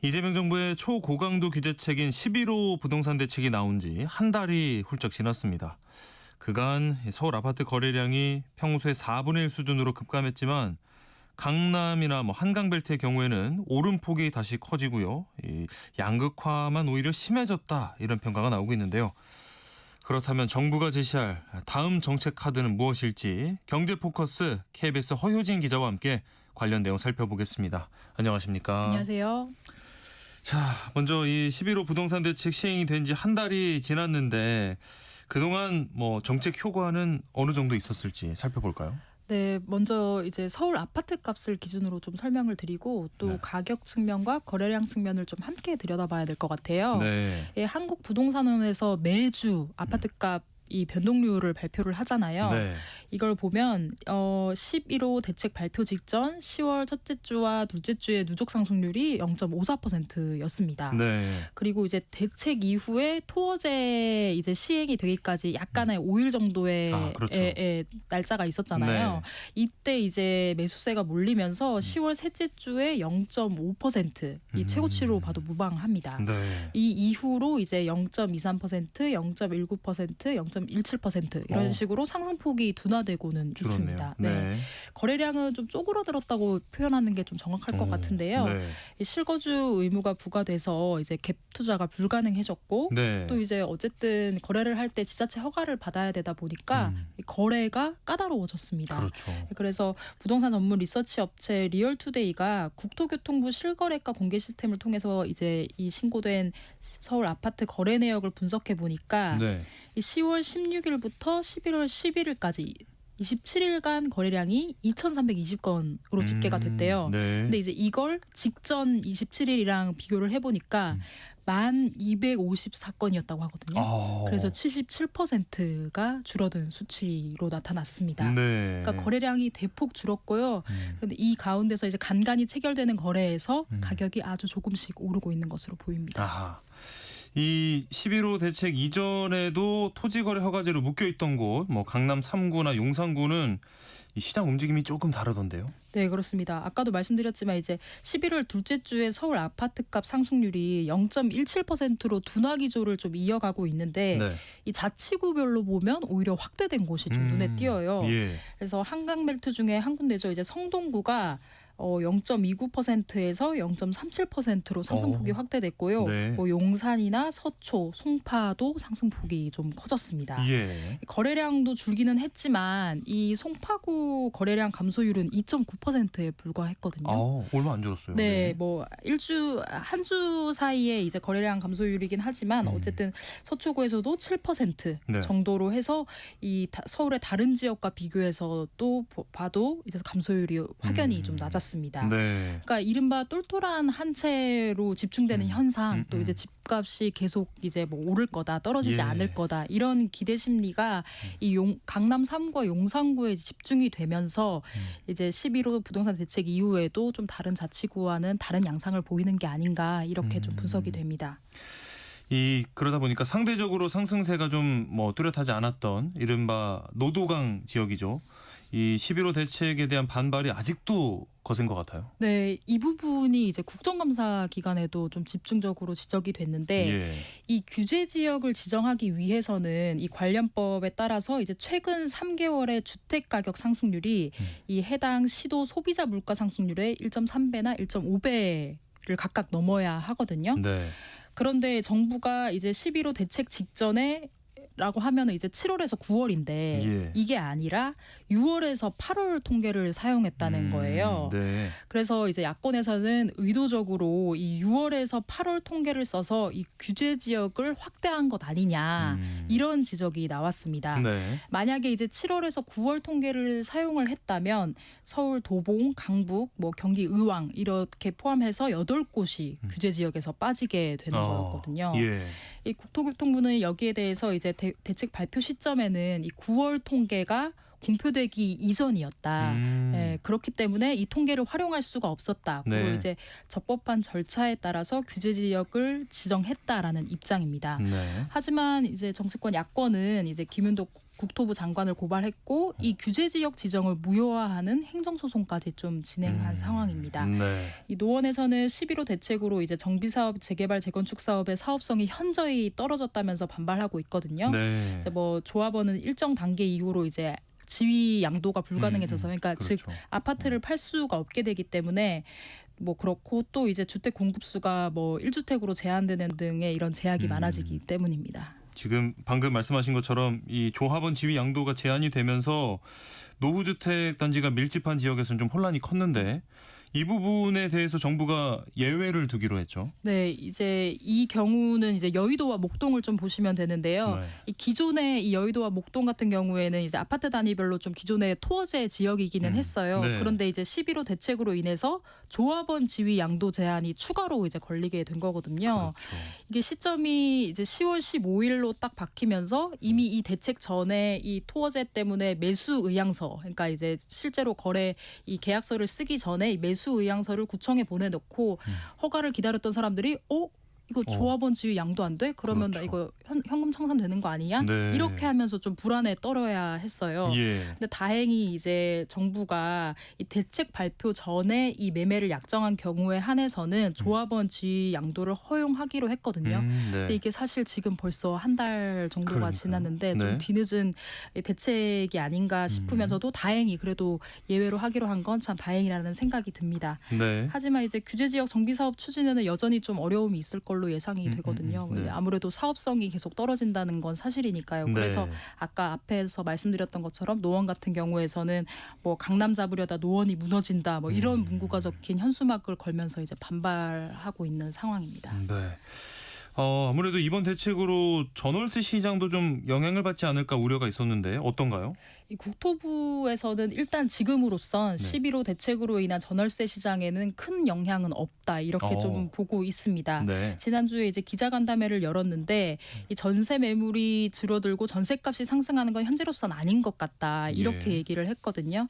이재명 정부의 초고강도 규제책인 11호 부동산 대책이 나온 지 한 달이 훌쩍 지났습니다. 그간 서울 아파트 거래량이 평소의 4분의 1 수준으로 급감했지만 강남이나 한강벨트의 경우에는 오름폭이 다시 커지고요. 이 양극화만 오히려 심해졌다, 이런 평가가 나오고 있는데요. 그렇다면 정부가 제시할 다음 정책 카드는 무엇일지 경제포커스 KBS 허효진 기자와 함께 관련 내용 살펴보겠습니다. 안녕하십니까? 안녕하세요. 자, 먼저 이 11호 부동산 대책 시행이 된 지 한 달이 지났는데 그동안 정책 효과는 어느 정도 있었을지 살펴볼까요? 네, 먼저 이제 서울 아파트 값을 기준으로 좀 설명을 드리고 또 가격 측면과 거래량 측면을 좀 함께 들여다봐야 될 것 같아요. 네. 예, 한국부동산원에서 매주 아파트 값 이 변동률을 발표를 하잖아요. 네. 이걸 보면 11호 대책 발표 직전 10월 첫째 주와 둘째 주의 누적 상승률이 0.54%였습니다. 네. 그리고 이제 대책 이후에 토어제 이제 시행이 되기까지 약간의 5일 정도의 그렇죠. 날짜가 있었잖아요. 네. 이때 이제 매수세가 몰리면서 10월 셋째 주에 0.5% 이 최고치로 봐도 무방합니다. 네. 이 이후로 이제 0.23%, 0.19%, 0.17% 이런 식으로 상승폭이 둔화되고는 줄었네요. 있습니다. 네. 거래량은 좀 쪼그러들었다고 표현하는 게 좀 정확할 것 같은데요. 네. 이 실거주 의무가 부과돼서 이제 갭 투자가 불가능해졌고 네. 또 이제 어쨌든 거래를 할 때 지자체 허가를 받아야 되다 보니까 이 거래가 까다로워졌습니다. 그렇죠. 그래서 부동산 전문 리서치 업체 리얼투데이가 국토교통부 실거래가 공개 시스템을 통해서 이제 이 신고된 서울 아파트 거래 내역을 분석해 보니까 네. 이 10월 16일부터 11월 11일까지 27일간 거래량이 2,320건으로 집계가 됐대요. 네. 근데 이제 이걸 직전 27일이랑 비교를 해보니까 1,254건이었다고 하거든요. 그래서 77%가 줄어든 수치로 나타났습니다. 네. 그러니까 거래량이 대폭 줄었고요. 그런데 이 가운데서 이제 간간히 체결되는 거래에서 가격이 아주 조금씩 오르고 있는 것으로 보입니다. 아하. 이 11호 대책 이전에도 토지거래 허가제로 묶여있던 곳, 강남 3구나 용산구는 이 시장 움직임이 조금 다르던데요. 네, 그렇습니다. 아까도 말씀드렸지만 이제 11월 둘째 주에 서울 아파트값 상승률이 0.17%로 둔화 기조를 좀 이어가고 있는데 네. 이 자치구별로 보면 오히려 확대된 곳이 좀 눈에 띄어요. 예. 그래서 한강벨트 중에 한 군데죠. 이제 성동구가 0.29%에서 0.37%로 상승폭이 확대됐고요. 네. 용산이나 서초, 송파도 상승폭이 좀 커졌습니다. 예. 거래량도 줄기는 했지만 이 송파구 거래량 감소율은 2.9%에 불과했거든요. 얼마 안 줄었어요. 네, 한 주 사이에 이제 거래량 감소율이긴 하지만 어쨌든 서초구에서도 7% 네. 정도로 해서 이 서울의 다른 지역과 비교해서 또 봐도 이제 감소율이 확연히 좀 낮았습니다. 네. 그러니까 이른바 똘똘한 한 채로 집중되는 현상, 또 이제 집값이 계속 이제 오를 거다, 떨어지지 않을 거다, 이런 기대 심리가 이 강남 3구와 용산구에 집중이 되면서 이제 11호 부동산 대책 이후에도 좀 다른 자치구와는 다른 양상을 보이는 게 아닌가, 이렇게 좀 분석이 됩니다. 그러다 보니까 상대적으로 상승세가 좀 뚜렷하지 않았던 이른바 노도강 지역이죠. 이 11호 대책에 대한 반발이 아직도 거센 것 같아요. 네, 이 부분이 이제 국정감사 기간에도 좀 집중적으로 지적이 됐는데 이 규제 지역을 지정하기 위해서는 이 관련법에 따라서 이제 최근 3개월의 주택 가격 상승률이 이 해당 시도 소비자 물가 상승률의 1.3배나 1.5배를 각각 넘어야 하거든요. 네. 그런데 정부가 이제 11호 대책 직전에 라고 하면 이제 7월에서 9월인데 이게 아니라 6월에서 8월 통계를 사용했다는 거예요. 네. 그래서 이제 야권에서는 의도적으로 이 6월에서 8월 통계를 써서 이 규제 지역을 확대한 것 아니냐, 이런 지적이 나왔습니다. 네. 만약에 이제 7월에서 9월 통계를 사용을 했다면 서울 도봉, 강북, 경기 의왕 이렇게 포함해서 8곳이 규제 지역에서 빠지게 되는 거였거든요. 이 국토교통부는 여기에 대해서 이제 대책 발표 시점에는 이 9월 통계가 공표되기 이전이었다. 그렇기 때문에 이 통계를 활용할 수가 없었다. 그리고 이제 적법한 절차에 따라서 규제 지역을 지정했다라는 입장입니다. 하지만 이제 정치권 야권은 이제 김윤덕 국토부 장관을 고발했고 이 규제 지역 지정을 무효화하는 행정소송까지 좀 진행한 상황입니다. 네. 이 노원에서는 11호 대책으로 이제 정비사업, 재개발, 재건축 사업의 사업성이 현저히 떨어졌다면서 반발하고 있거든요. 네. 이제 뭐 조합원은 일정 단계 이후로 이제 지위 양도가 불가능해져서 그러니까 그렇죠. 즉 아파트를 팔 수가 없게 되기 때문에 뭐 그렇고 또 이제 주택 공급수가 뭐 1주택으로 제한되는 등의 이런 제약이 많아지기 때문입니다. 지금 방금 말씀하신 것처럼 이 조합원 지위 양도가 제한이 되면서 노후주택 단지가 밀집한 지역에서는 좀 혼란이 컸는데 이 부분에 대해서 정부가 예외를 두기로 했죠. 네, 이제 이 경우는 이제 여의도와 목동을 좀 보시면 되는데요. 네. 이 기존의 이 여의도와 목동 같은 경우에는 이제 아파트 단위별로 좀 기존의 토어제 지역이기는 했어요. 네. 그런데 이제 11호 대책으로 인해서 조합원 지위 양도 제한이 추가로 이제 걸리게 된 거거든요. 그렇죠. 이게 시점이 이제 10월 15일로 딱 박히면서 이미 이 대책 전에 이 토어제 때문에 매수 의향서, 그러니까 이제 실제로 거래 이 계약서를 쓰기 전에 이 매수 의향서를 구청에 보내놓고 허가를 기다렸던 사람들이 이거 조합원 지위 양도 안 돼? 그러면 나 그렇죠. 이거 현금 청산되는 거 아니야? 네. 이렇게 하면서 좀 불안에 떨어야 했어요. 예. 근데 다행히 이제 정부가 이 대책 발표 전에 이 매매를 약정한 경우에 한해서는 조합원 지위 양도를 허용하기로 했거든요. 네. 근데 이게 사실 지금 벌써 한 달 정도가 그러니까요. 지났는데 좀 네. 뒤늦은 대책이 아닌가 싶으면서도 다행히 그래도 예외로 하기로 한 건 참 다행이라는 생각이 듭니다. 네. 하지만 이제 규제 지역 정비 사업 추진에는 여전히 좀 어려움이 있을 걸로 예상이 되거든요. 네. 아무래도 사업성이 계속 떨어진다는 건 사실이니까요. 네. 그래서 아까 앞에서 말씀드렸던 것처럼 노원 같은 경우에서는 뭐 강남 잡으려다 노원이 무너진다 뭐 이런 문구가 적힌 현수막을 걸면서 이제 반발하고 있는 상황입니다. 네. 아무래도 이번 대책으로 전월세 시장도 좀 영향을 받지 않을까 우려가 있었는데 어떤가요? 이 국토부에서는 일단 지금으로선 네. 11호 대책으로 인한 전월세 시장에는 큰 영향은 없다 이렇게 좀 보고 있습니다. 네. 지난주에 이제 기자간담회를 열었는데 이 전세 매물이 줄어들고 전세값이 상승하는 건 현재로서는 아닌 것 같다 이렇게 예. 얘기를 했거든요.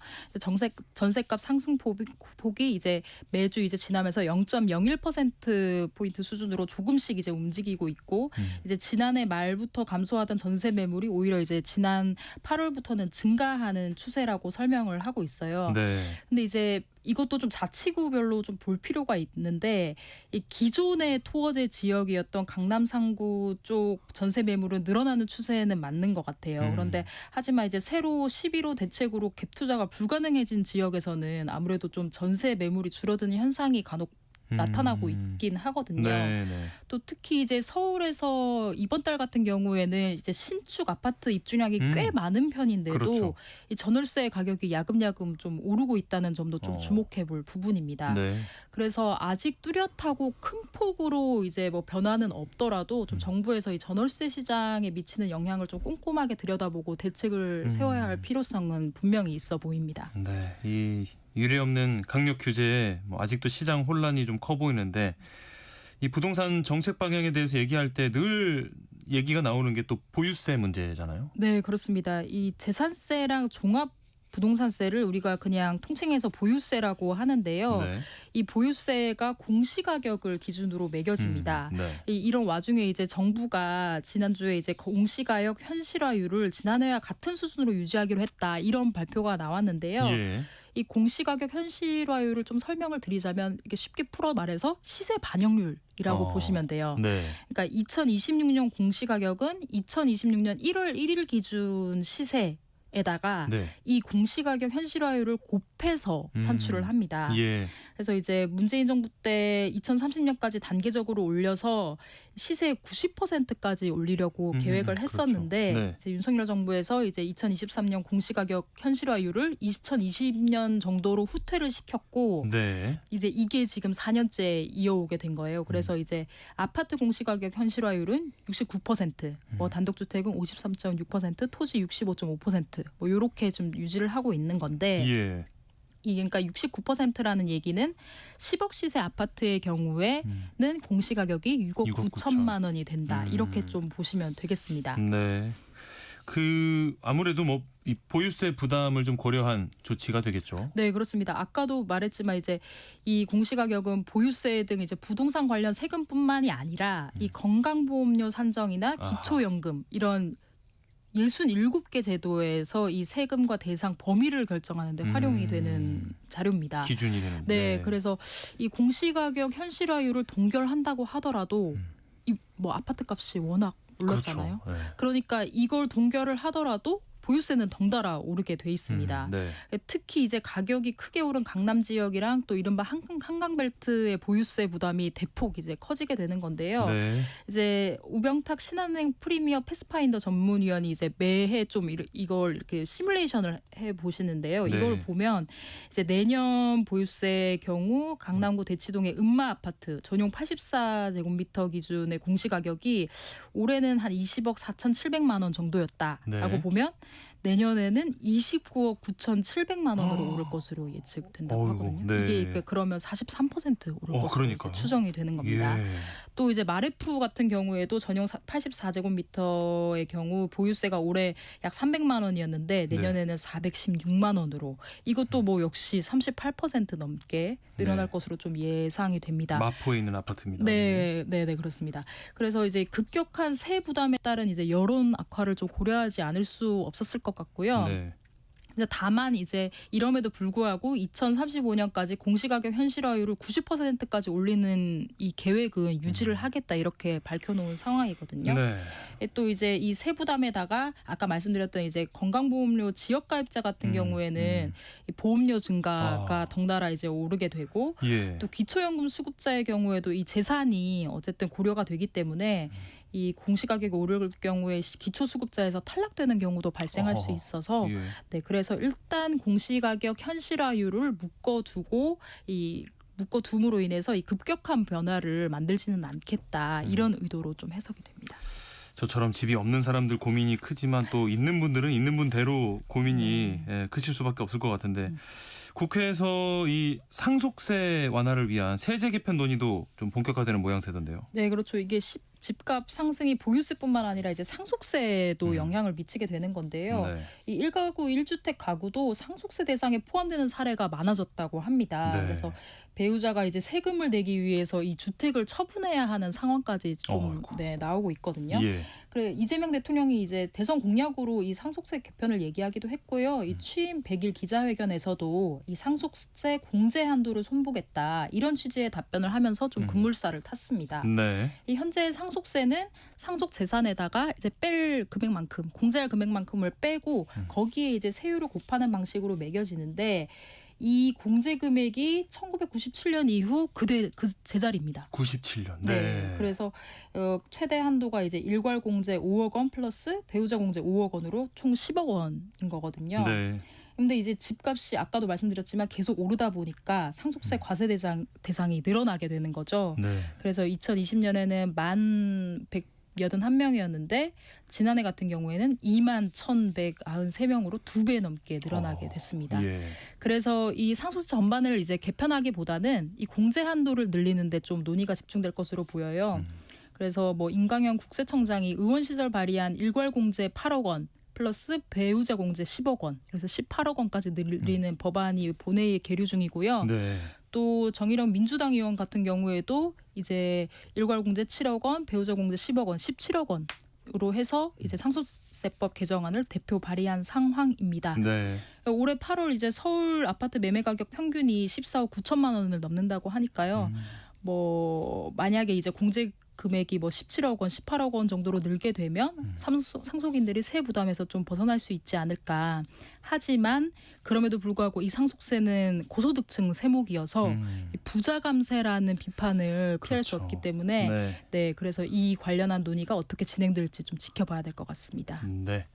전세값 상승 폭이 이제 매주 이제 지나면서 0.01% 포인트 수준으로 조금씩 이제 움직이고 있고 이제 지난해 말부터 감소하던 전세 매물이 오히려 이제 지난 8월부터는 증가하는 추세라고 설명을 하고 있어요. 네. 근데 이제 이것도 좀 자치구별로 좀 볼 필요가 있는데 이 기존의 토어제 지역이었던 강남 상구 쪽 전세 매물은 늘어나는 추세는 맞는 것 같아요. 그런데 하지만 이제 새로 11호 대책으로 갭 투자가 불가능해진 지역에서는 아무래도 좀 전세 매물이 줄어드는 현상이 간혹 나타나고 있긴 하거든요. 네, 네. 또 특히 이제 서울에서 이번 달 같은 경우에는 이제 신축 아파트 입주량이 꽤 많은 편인데도 그렇죠. 이 전월세 가격이 야금야금 좀 오르고 있다는 점도 좀 어. 주목해 볼 부분입니다. 네. 그래서 아직 뚜렷하고 큰 폭으로 이제 뭐 변화는 없더라도 좀 정부에서 이 전월세 시장에 미치는 영향을 좀 꼼꼼하게 들여다보고 대책을 세워야 할 필요성은 분명히 있어 보입니다. 네. 이 유례없는 강력 규제에 아직도 시장 혼란이 좀 커 보이는데 이 부동산 정책 방향에 대해서 얘기할 때 늘 얘기가 나오는 게 또 보유세 문제잖아요. 네, 그렇습니다. 이 재산세랑 종합 부동산세를 우리가 그냥 통칭해서 보유세라고 하는데요. 네. 이 보유세가 공시가격을 기준으로 매겨집니다. 네. 이런 와중에 이제 정부가 지난주에 이제 공시가격 현실화율을 지난해와 같은 수준으로 유지하기로 했다. 이런 발표가 나왔는데요. 예. 이 공시가격 현실화율을 좀 설명을 드리자면 이게 쉽게 풀어 말해서 시세 반영률이라고 보시면 돼요. 네. 그러니까 2026년 공시가격은 2026년 1월 1일 기준 시세에다가 네. 이 공시가격 현실화율을 곱해서 산출을 합니다. 예. 그래서 이제 문재인 정부 때 2030년까지 단계적으로 올려서 시세 90%까지 올리려고 계획을 했었는데 그렇죠. 네. 이제 윤석열 정부에서 이제 2023년 공시가격 현실화율을 2020년 정도로 후퇴를 시켰고 네. 이제 이게 지금 4년째 이어오게 된 거예요. 그래서 이제 아파트 공시가격 현실화율은 69%, 뭐 단독주택은 53.6%, 토지 65.5%, 뭐 이렇게 좀 유지를 하고 있는 건데 예. 이게 그러니까 69%라는 얘기는 10억 시세 아파트의 경우에는 공시가격이 6억 6억 9천만 원이 된다. 이렇게 좀 보시면 되겠습니다. 네. 아무래도 뭐 이 보유세 부담을 좀 고려한 조치가 되겠죠. 네, 그렇습니다. 아까도 말했지만 이제 이 공시가격은 보유세 등 이제 부동산 관련 세금뿐만이 아니라 이 건강보험료 산정이나 기초연금 이런 67개 제도에서 이 세금과 대상 범위를 결정하는 데 활용이 되는 자료입니다. 기준이 되는. 네, 그래서 이 공시가격 현실화율을 동결한다고 하더라도 이 뭐 아파트 값이 워낙 올랐잖아요. 그렇죠. 네. 그러니까 이걸 동결을 하더라도 보유세는 덩달아 오르게 돼 있습니다. 네. 특히 이제 가격이 크게 오른 강남 지역이랑 또 이른바 한강벨트의 보유세 부담이 대폭 이제 커지게 되는 건데요. 네. 이제 우병탁 신한은행 프리미어 패스파인더 전문위원이 이제 매해 좀 이걸 이렇게 시뮬레이션을 해 보시는데요. 네. 이걸 보면 이제 내년 보유세의 경우 강남구 대치동의 음마 아파트 전용 84제곱미터 기준의 공시가격이 올해는 한 20억 4,700만 원 정도였다라고 네. 보면 내년에는 29억 9,700만 원으로 오를 것으로 예측된다고 어이구, 하거든요. 네. 이게 그러면 43% 오를 것으로 그러니까요. 이제 추정이 되는 겁니다. 예. 또 이제 마레프 같은 경우에도 전용 84제곱미터의 경우 보유세가 올해 약 300만 원이었는데 내년에는 416만 원으로 이것도 뭐 역시 38% 넘게 늘어날 네. 것으로 좀 예상이 됩니다. 마포에 있는 아파트입니다. 네, 그렇습니다. 그래서 이제 급격한 세 부담에 따른 이제 여론 악화를 좀 고려하지 않을 수 없었을 것 같고요. 네. 이제 다만 이제 이럼에도 불구하고 2035년까지 공시가격 현실화율을 90%까지 올리는 이 계획은 유지를 하겠다 이렇게 밝혀놓은 상황이거든요. 네. 또 이제 이 세부담에다가 아까 말씀드렸던 이제 건강보험료 지역가입자 같은 경우에는 이 보험료 증가가 덩달아 이제 오르게 되고 예. 또 기초연금 수급자의 경우에도 이 재산이 어쨌든 고려가 되기 때문에 이 공시가격이 오를 경우에 기초수급자에서 탈락되는 경우도 발생할 수 있어서 예. 네, 그래서 일단 공시가격 현실화율을 묶어둠으로 인해서 이 급격한 변화를 만들지는 않겠다 이런 의도로 좀 해석이 됩니다. 저처럼 집이 없는 사람들 고민이 크지만 또 있는 분들은 있는 분대로 고민이 크실 수밖에 없을 것 같은데 국회에서 이 상속세 완화를 위한 세제 개편 논의도 좀 본격화되는 모양새던데요. 네, 그렇죠. 이게 집값 상승이 보유세뿐만 아니라 이제 상속세에도 영향을 미치게 되는 건데요. 네. 이 1가구 1주택 가구도 상속세 대상에 포함되는 사례가 많아졌다고 합니다. 네. 그래서 배우자가 이제 세금을 내기 위해서 이 주택을 처분해야 하는 상황까지 좀 나오고 있거든요. 예. 그래 이재명 대통령이 이제 대선 공약으로 이 상속세 개편을 얘기하기도 했고요. 이 취임 100일 기자회견에서도 이 상속세 공제 한도를 손보겠다 이런 취지의 답변을 하면서 좀 급물살을 탔습니다. 네. 이 현재 상속세는 상속 재산에다가 이제 뺄 금액만큼 공제할 금액만큼을 빼고 거기에 이제 세율을 곱하는 방식으로 매겨지는데 이 공제 금액이 1997년 이후 그 제자리입니다. 97년. 네. 그래서 최대 한도가 이제 일괄 공제 5억 원 플러스 배우자 공제 5억 원으로 총 10억 원인 거거든요. 네. 근데 이제 집값이 아까도 말씀드렸지만 계속 오르다 보니까 상속세 과세 대상이 늘어나게 되는 거죠. 네. 그래서 2020년에는 11,181명이었는데 지난해 같은 경우에는 21,193명으로 2배 넘게 늘어나게 됐습니다. 예. 그래서 이 상속세 전반을 이제 개편하기보다는 이 공제 한도를 늘리는데 좀 논의가 집중될 것으로 보여요. 그래서 뭐 임광현 국세청장이 의원 시절 발의한 일괄 공제 8억 원 플러스 배우자 공제 10억 원, 그래서 18억 원까지 늘리는 법안이 본회의에 계류 중이고요. 네. 또 정의령 민주당 의원 같은 경우에도 이제 일괄 공제 7억 원, 배우자 공제 10억 원, 17억 원으로 해서 이제 상속세법 개정안을 대표 발의한 상황입니다. 네. 올해 8월 이제 서울 아파트 매매 가격 평균이 14억 9천만 원을 넘는다고 하니까요. 뭐 만약에 이제 공제 금액이 뭐 17억 원, 18억 원 정도로 늘게 되면 상속인들이 세 부담에서 좀 벗어날 수 있지 않을까. 하지만 그럼에도 불구하고 이 상속세는 고소득층 세목이어서 부자 감세라는 비판을 피할 수 없기 때문에 네, 그래서 이 관련한 논의가 어떻게 진행될지 좀 지켜봐야 될 것 같습니다. 네.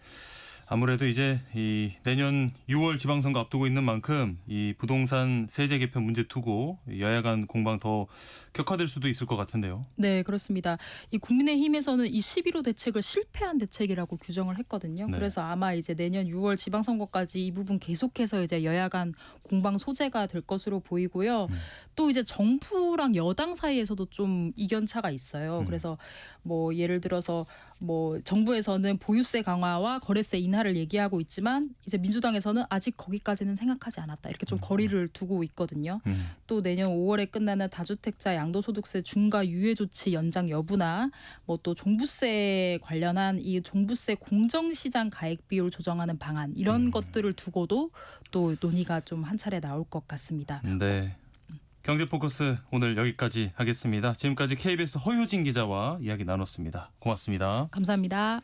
아무래도 이제 이 내년 6월 지방선거 앞두고 있는 만큼 이 부동산 세제 개편 문제 두고 여야 간 공방 더 격화될 수도 있을 것 같은데요. 네, 그렇습니다. 이 국민의힘에서는 이 11호 대책을 실패한 대책이라고 규정을 했거든요. 네. 그래서 아마 이제 내년 6월 지방선거까지 이 부분 계속해서 이제 여야 간 공방 소재가 될 것으로 보이고요. 또 이제 정부랑 여당 사이에서도 좀 이견차가 있어요. 그래서 뭐 예를 들어서 뭐 정부에서는 보유세 강화와 거래세 인하를 얘기하고 있지만 이제 민주당에서는 아직 거기까지는 생각하지 않았다. 이렇게 좀 거리를 두고 있거든요. 또 내년 5월에 끝나는 다주택자 양도소득세 중과 유예 조치 연장 여부나 뭐 또 종부세 관련한 이 종부세 공정시장 가액 비율 조정하는 방안 이런 것들을 두고도 또 논의가 좀 한 차례 나올 것 같습니다. 네. 경제포커스 오늘 여기까지 하겠습니다. 지금까지 KBS 허효진 기자와 이야기 나눴습니다. 고맙습니다. 감사합니다.